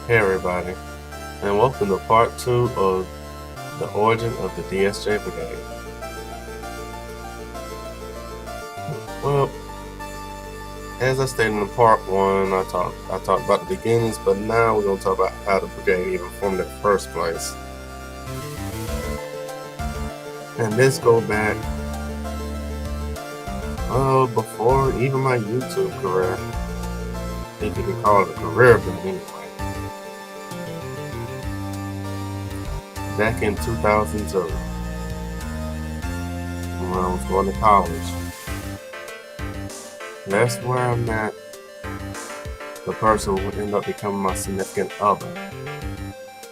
Hey everybody, and welcome to part 2 of the origin of the DSJ Brigade. Well, as I stated in part 1, I talked about the beginnings, but now we're going to talk about how the brigade even formed in the first place. And this go back, before even my YouTube career, if you can call it a career, but anyway. Back in 2002, when I was going to college. That's where I met the person who would end up becoming my significant other,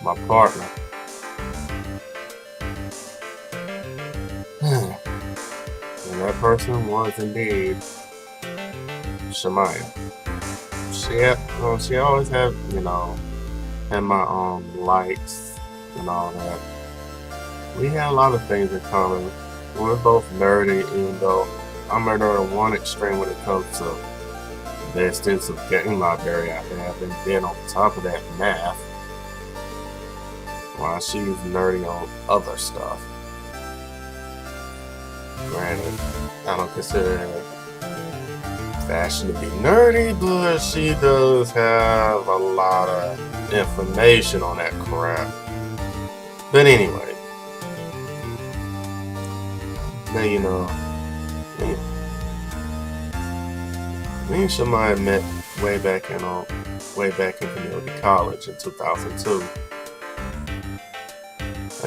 my partner. And that person was indeed Shemaya. She always had, had my likes and all that. We had a lot of things in common. We're both nerdy, even though I'm nerdy on one extreme when it comes to the extensive game library I have, and then on top of that, math, while she's nerdy on other stuff. Granted, I don't consider her fashion to be nerdy, but she does have a lot of information on that crap. But anyway, now me and Shemaya met way back in community college in 2002.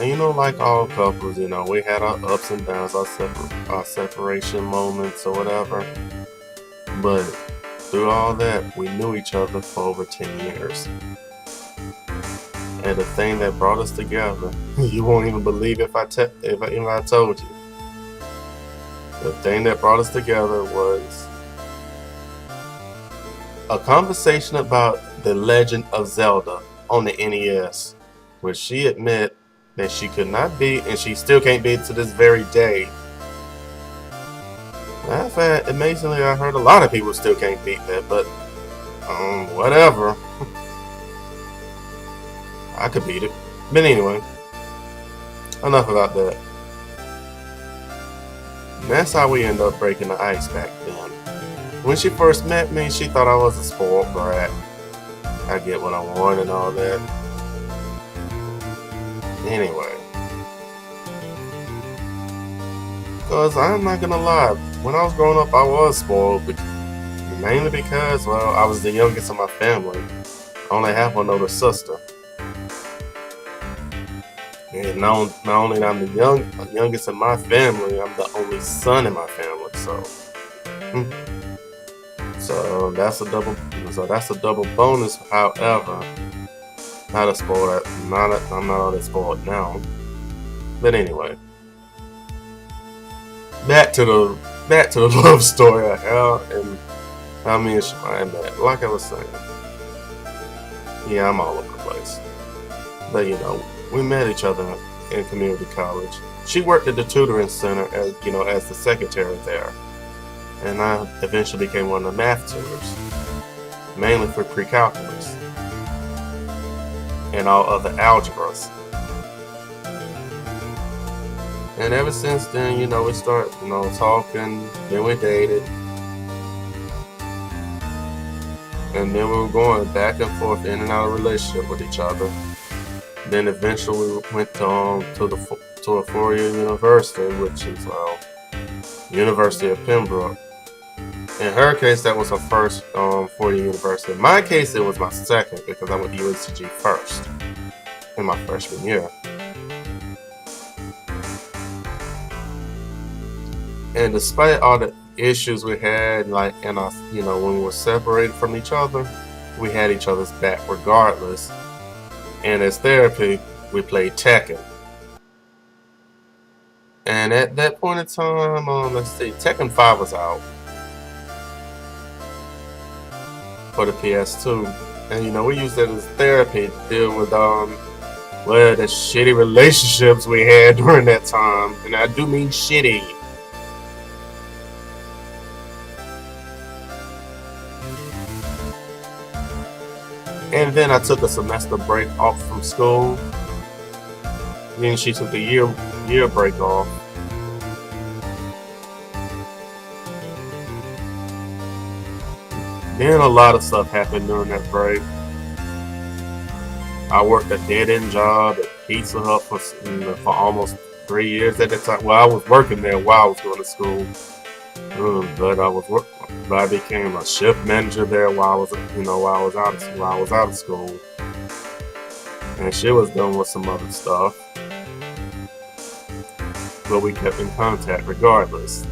And like all couples, we had our ups and downs, our separation moments or whatever. But through all that, we knew each other for over 10 years. And the thing that brought us together, you won't even believe if I told you. The thing that brought us together was a conversation about The Legend of Zelda on the NES, where she admitted that she could not beat, and she still can't beat to this very day. Matter of fact, amazingly, I heard a lot of people still can't beat that, but whatever. I could beat it. But anyway, enough about that. And that's how we ended up breaking the ice back then. When she first met me, she thought I was a spoiled brat. I get what I want and all that. Anyway. Because I'm not gonna lie, when I was growing up, I was spoiled. Mainly because, I was the youngest of my family. I only have one older sister. And not only I'm the youngest in my family, I'm the only son in my family. So that's a double bonus. However, not a spoiled. I'm not all that spoiled now. But anyway, back to the love story I have and how me and Shemaya met. Like I was saying, yeah, I'm all over the place. But we met each other in community college. She worked at the tutoring center as the secretary there, and I eventually became one of the math tutors, mainly for pre-calculus and all other algebras. And ever since then, we started, talking, then we dated, and then we were going back and forth in and out of relationship with each other. Then eventually we went to a 4-year university, which is University of Pembroke. In her case, that was her first 4-year university. In my case, it was my second because I went to UNCG first in my freshman year. And despite all the issues we had, when we were separated from each other, we had each other's back regardless. And as therapy, we played Tekken. And at that point in time, Tekken 5 was out for the PS2. And we used that as therapy to deal with the shitty relationships we had during that time. And I do mean shitty. And then I took a semester break off from school. Then she took a year break off. Then a lot of stuff happened during that break. I worked a dead-end job at Pizza Hut for almost 3 years at that time. Well, I was working there while I was going to school, but I became a shift manager there while I was out of school, and she was dealing with some other stuff, but we kept in contact regardless.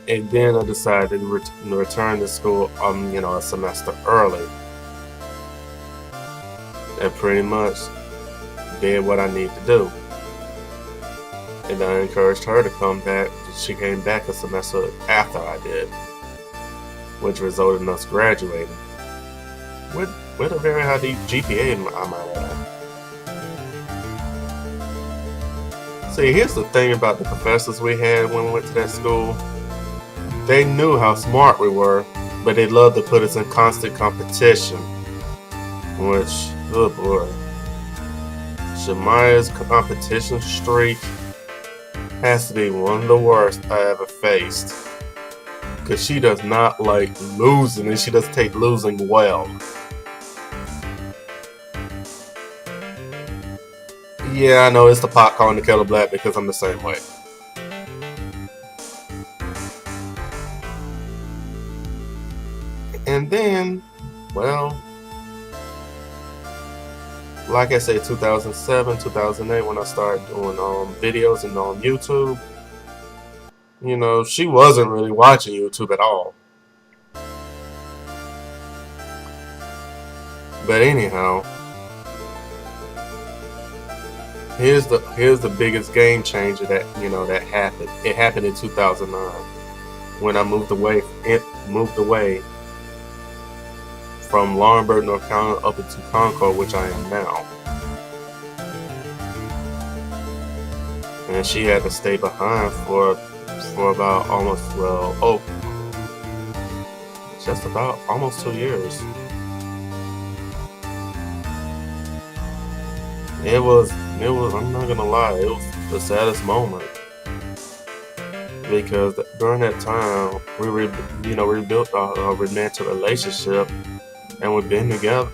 And then I decided to return to school, a semester early, and pretty much did what I need to do. And I encouraged her to come back. She came back a semester after I did, which resulted in us graduating with a very high GPA, I might add. See, here's the thing about the professors we had when we went to that school. They knew how smart we were, but they loved to put us in constant competition. Which, good boy. Shemaya's competition streak has to be one of the worst I ever faced. Because she does not like losing, and she doesn't take losing well. Yeah, I know it's the pot calling the kettle black because I'm the same way. And then, well, like I said, 2007, 2008, when I started doing videos and on YouTube, she wasn't really watching YouTube at all. But anyhow, here's the biggest game changer that happened. It happened in 2009 when I moved away from Laurinburg, North Carolina, up into Concord, which I am now. And she had to stay behind for about just about almost 2 years. It was, I'm not gonna lie, it was the saddest moment. Because during that time, we rebuilt our romantic relationship. And we've been together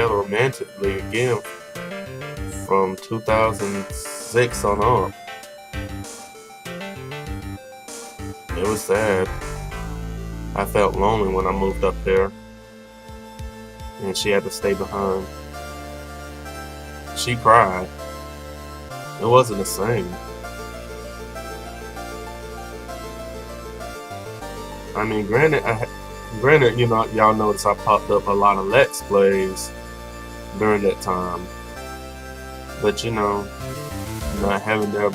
romantically again from 2006 on up. It was sad. I felt lonely when I moved up there, and she had to stay behind. She cried. It wasn't the same. I mean, granted, y'all notice I popped up a lot of Let's Plays during that time. But not having her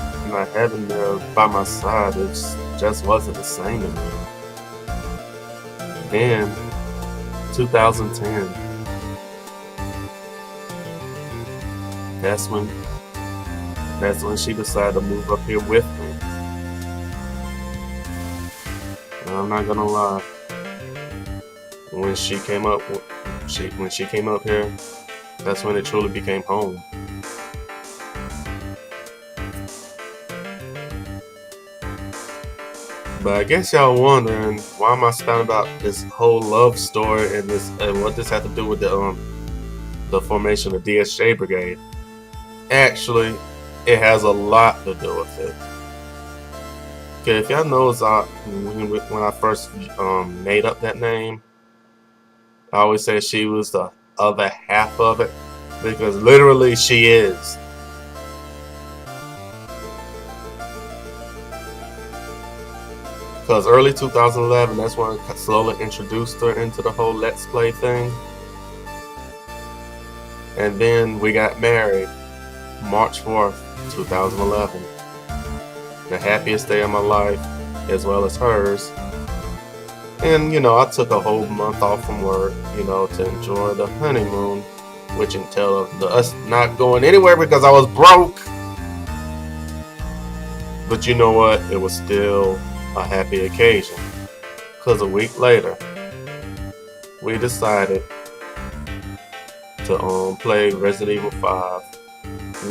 by my side, it just wasn't the same to me. Then 2010. That's when she decided to move up here with me. And I'm not gonna lie. When she came up here, that's when it truly became home. But I guess y'all wondering why am I spouting about this whole love story and what this had to do with the formation of DSJ Brigade. Actually, it has a lot to do with it. Okay, if y'all know, when I first made up that name, I always say she was the other half of it, because literally she is. Because early 2011, that's when I slowly introduced her into the whole Let's Play thing. And then we got married March 4th, 2011. The happiest day of my life, as well as hers. And, I took a whole month off from work, to enjoy the honeymoon, which entailed us not going anywhere because I was broke. But you know what? It was still a happy occasion. Because a week later, we decided to play Resident Evil 5,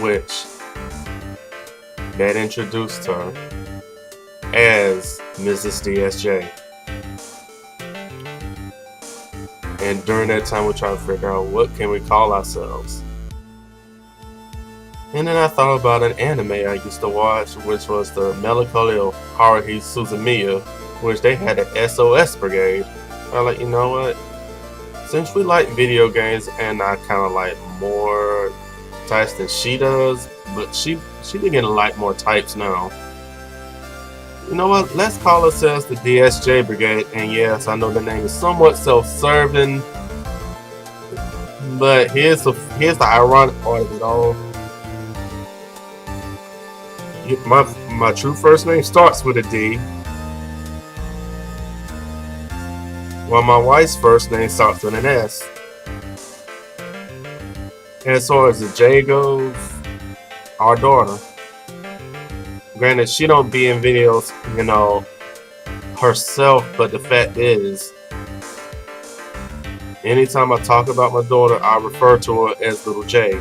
which that introduced her as Mrs. DSJ. And during that time, we tried to figure out what can we call ourselves. And then I thought about an anime I used to watch, which was the Melancholy of Haruhi Suzumiya, which they had an SOS Brigade. I like, you know what? Since we like video games, and I kind of like more types than she does, but she beginning to like more types now. You know what? Let's call ourselves the DSJ Brigade. And yes, I know the name is somewhat self-serving, but here's the ironic part of it all. My true first name starts with a D, while my wife's first name starts with an S. And as far as the J goes, our daughter. Granted, she don't be in videos, you know, herself, but the fact is, anytime I talk about my daughter, I refer to her as Little J.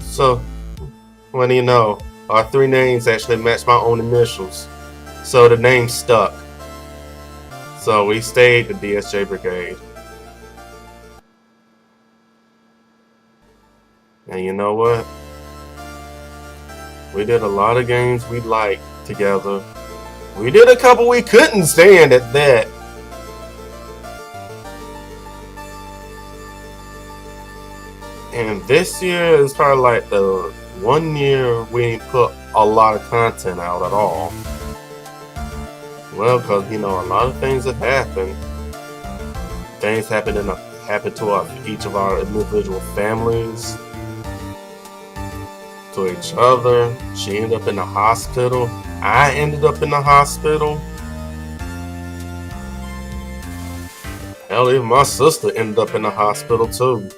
So, what do you know? Our three names actually match my own initials. So the name stuck. So we stayed the DSJ Brigade. And you know what? We did a lot of games we liked together. We did a couple we couldn't stand at that. And this year is probably like the 1 year we ain't put a lot of content out at all. Well, because, you know, a lot of things have happened. Things happen to each of our individual families, to each other. She ended up in the hospital. I ended up in the hospital. Hell, even my sister ended up in the hospital too.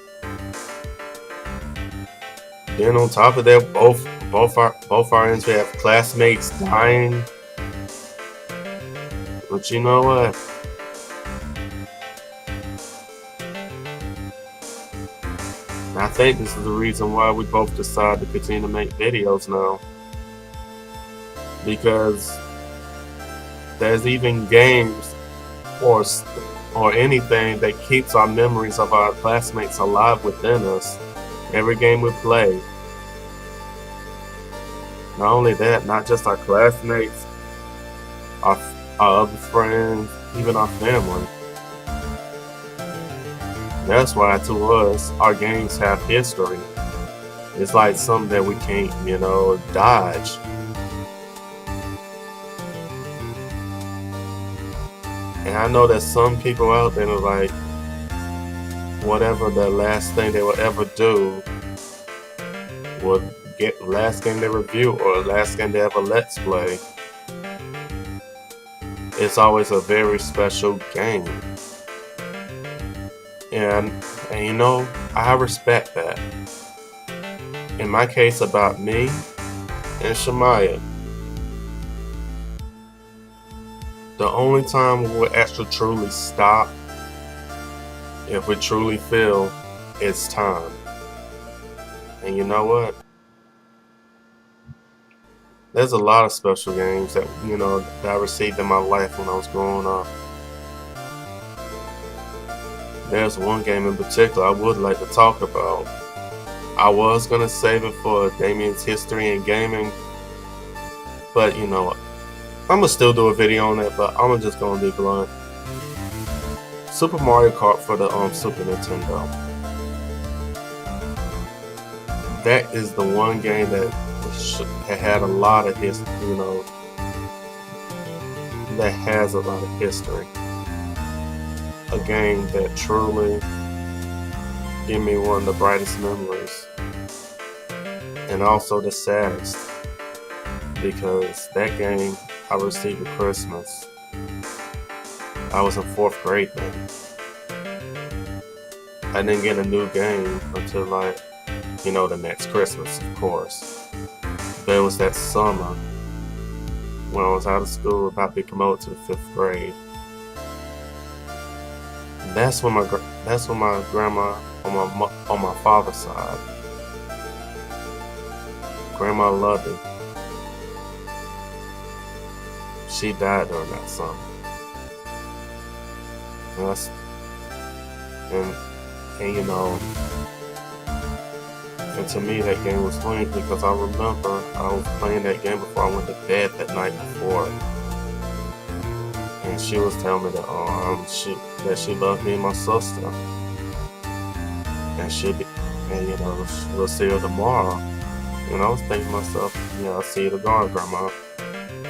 Then on top of that, both our ends, we have classmates dying. But you know what? I think this is the reason why we both decided to continue to make videos now. Because there's even games or anything that keeps our memories of our classmates alive within us. Every game we play. Not only that, not just our classmates, our other friends, even our family. That's why to us, our games have history. It's like something that we can't, you know, dodge. And I know that some people out there are like, whatever the last thing they will ever do will get last game they review or last game they ever let's play. It's always a very special game. And you know, I respect that. In my case, about me and Shamaya, the only time we'll actually truly stop, if we truly feel, it's time. And you know what? There's a lot of special games that, you know, that I received in my life when I was growing up. There's one game in particular I would like to talk about. I was going to save it for Damien's History in Gaming, but you know what? I'm going to still do a video on it, but I'm just going to be blunt. Super Mario Kart for the Super Nintendo. That is the one game that had a lot of history, you know, that has a lot of history. A game that truly gave me one of the brightest memories, and also the saddest, because that game I received at Christmas. I was in 4th grade then. I didn't get a new game until, like, you know, the next Christmas, of course. But it was that summer when I was out of school, about to be promoted to the 5th grade. That's when my grandma on my father's side. Grandma loved him. She died during that summer. And that's and you know, and to me that game was funny because I remember I was playing that game before I went to bed that night before, and she was telling me that she loved me and my sister, and you know, we'll see her tomorrow. And I was thinking to myself, yeah, I'll see you tomorrow, Grandma.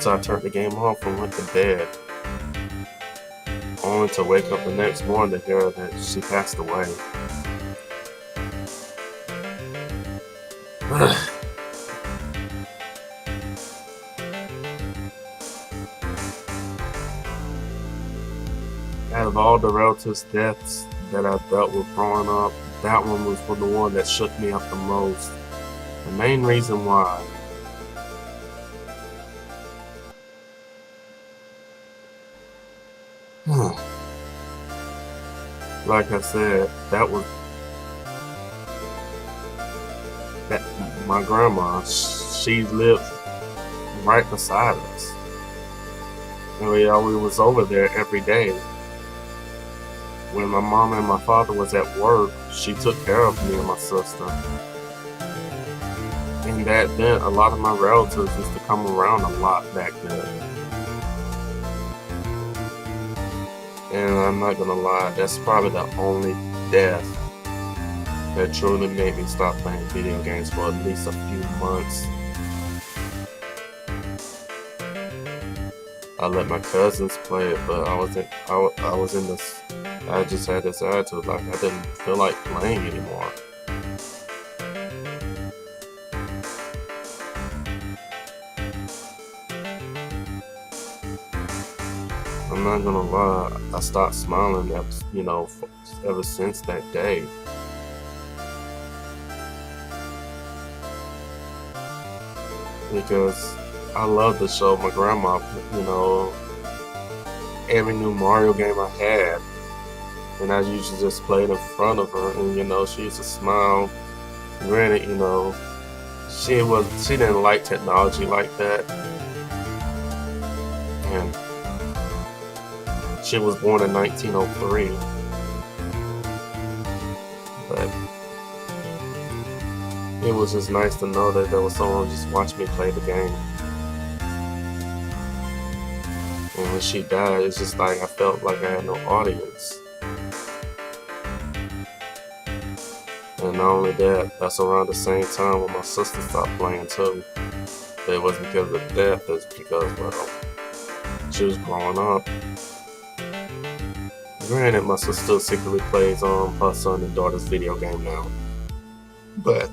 So I turned the game off and went to bed, only to wake up the next morning to hear that she passed away. Out of all the relatives' deaths that I dealt with growing up, that one was the one that shook me up the most. The main reason why. Like I said, that my grandma. She lived right beside us, and we was over there every day. When my mom and my father was at work, she took care of me and my sister. And that then, a lot of my relatives used to come around a lot back then. And I'm not gonna lie, that's probably the only death that truly made me stop playing video games for at least a few months. I let my cousins play it, but I just had this attitude, like I didn't feel like playing anymore. I'm not gonna lie, I stopped smiling ever since that day. Because I love to show my grandma, every new Mario game I had. And I usually just played in front of her, and she used to smile. Granted, she didn't like technology like that. And she was born in 1903. But it was just nice to know that there was someone just watching me play the game. And when she died, it's just like I felt like I had no audience. And not only that, that's around the same time when my sister stopped playing too. But it wasn't because of death, it's because, she was growing up. Granted, my sister secretly plays her son and daughter's video game now. But,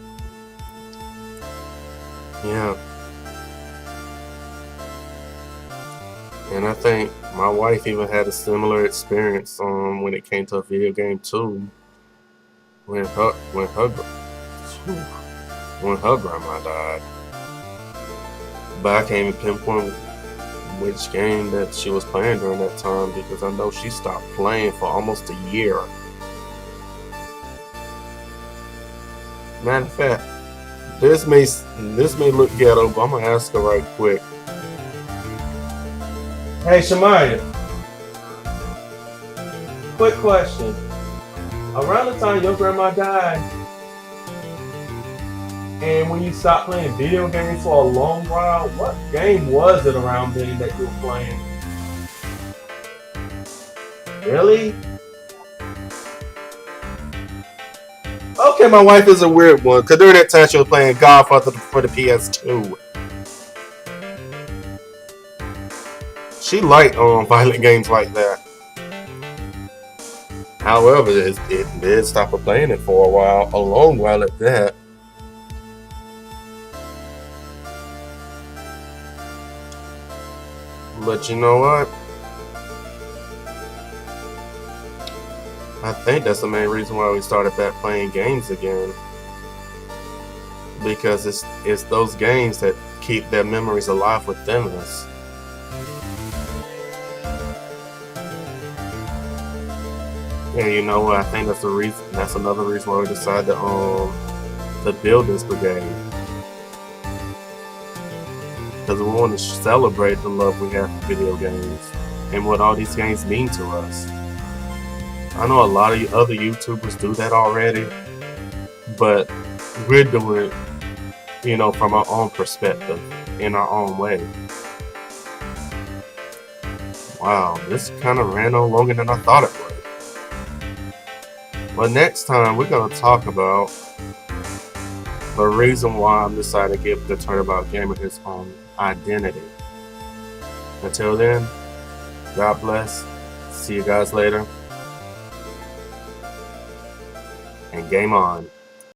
yeah. And I think my wife even had a similar experience when it came to a video game too. When her grandma died. But I can't even pinpoint which game that she was playing during that time because I know she stopped playing for almost a year. Matter of fact, this may look ghetto, but I'm gonna ask her right quick. Hey Shamaya, quick question. Around the time your grandma died, and when you stopped playing video games for a long while, what game was it around then that you were playing? Really? Okay, my wife is a weird one, because during that time she was playing Godfather for the PS2. She liked violent games like that. However, it did stop her playing it for a long while at that. But you know what? I think that's the main reason why we started back playing games again. Because it's those games that keep their memories alive within us. And you know what? I think that's the reason. That's another reason why we decided to build this brigade, because we want to celebrate the love we have for video games and what all these games mean to us. I know a lot of other YouTubers do that already, but we're doing it, from our own perspective, in our own way. Wow, this kind of ran on longer than I thought it would. Well, next time we're going to talk about the reason why I'm deciding to give the Turnabout Gamer his own identity. Until then, God bless. See you guys later. And game on.